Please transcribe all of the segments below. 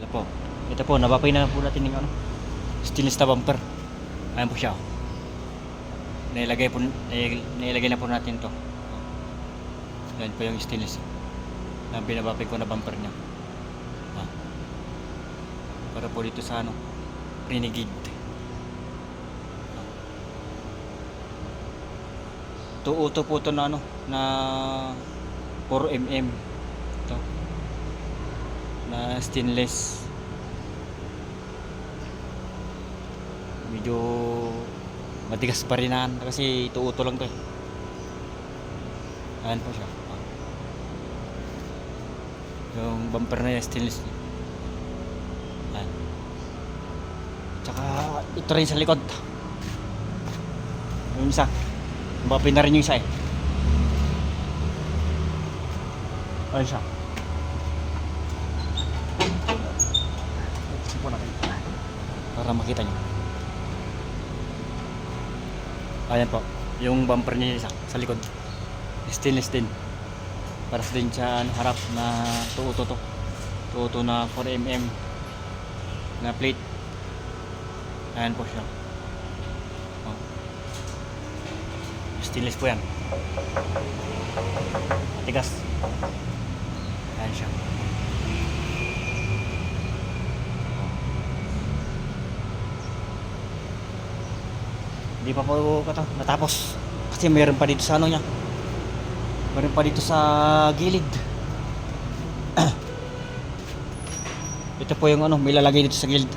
po. Ito po, nabapay na po natin yung ano, stainless na bumper. Ayan po siya. Nailagay na po natin to. Ayan po yung stainless na binabapay ko na bumper niya. Para po dito sa ano, renegade. Tuuto po to na ano, na 4mm to, na stainless. Medyo matigas pa rin kasi tuuto lang to eh. Ayan po siya. Yung bumper na yung stainless. Ayan. Tsaka ito rin sa likod. Yung isa, mabapay na rin yung isa eh. Ayan siya. Ito po natin para makita nyo. Ayan po, yung bumper niya isa sa likod, stainless din. Para sa din sa ano, harap na tuuto na 4mm na plate. Ayan po siya. Stainless po yan. Matigas. Ayan siya. Hindi pa po ito natapos. Kasi mayroon pa dito sa ano niya. Mayroon pa dito sa gilid. Ito po yung ano, may lalagay dito sa gilid.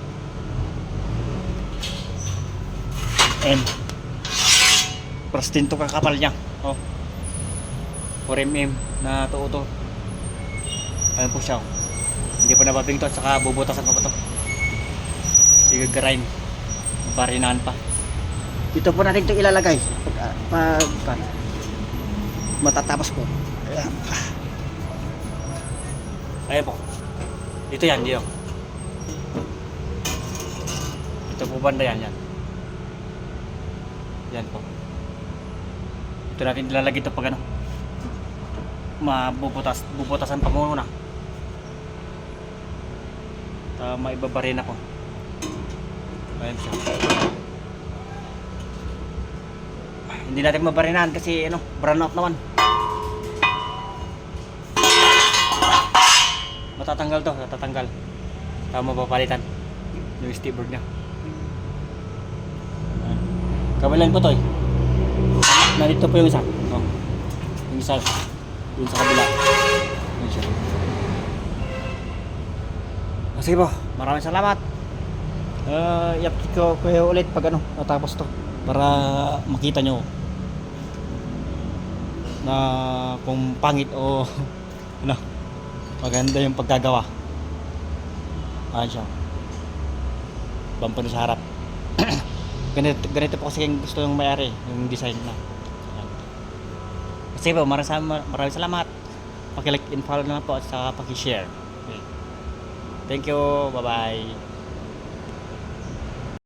And prastin to kakapal niya. 4mm na tuuto. Ayan po siya. Hindi pa nababing to, saka bubutasan pa po to. Igagarain. Barinahan pa. Dito po natin ito ilalagay pag matatapos po. Ayan. Ayan po. Dito yan, dito. Ito po banda yan. Yan po. Ito natin ilalagay ito pag ano, bubutasan pa muna. Maibabarin ako. Ayan siya. Hindi natin mabarinahan kasi ano, brown out naman. Matatanggal. Mapapalitan yung steerboard niya. Kabilan po to eh. Nandito po yung isa. Yung isa dun sa kabila. Ayan siya. Sige po, maraming salamat. I-update ko kayo ulit pag ano, natapos to. Para makita nyo na kung pangit o ano, maganda yung pagkagawa. Ayan siya, bumper sa harap. ganito po kasi yung gusto yung may-ari, yung design na. Ayan. Kasi po, maraming salamat. Paki-like and follow na po at saka paki-share. Okay. Thank you, bye bye.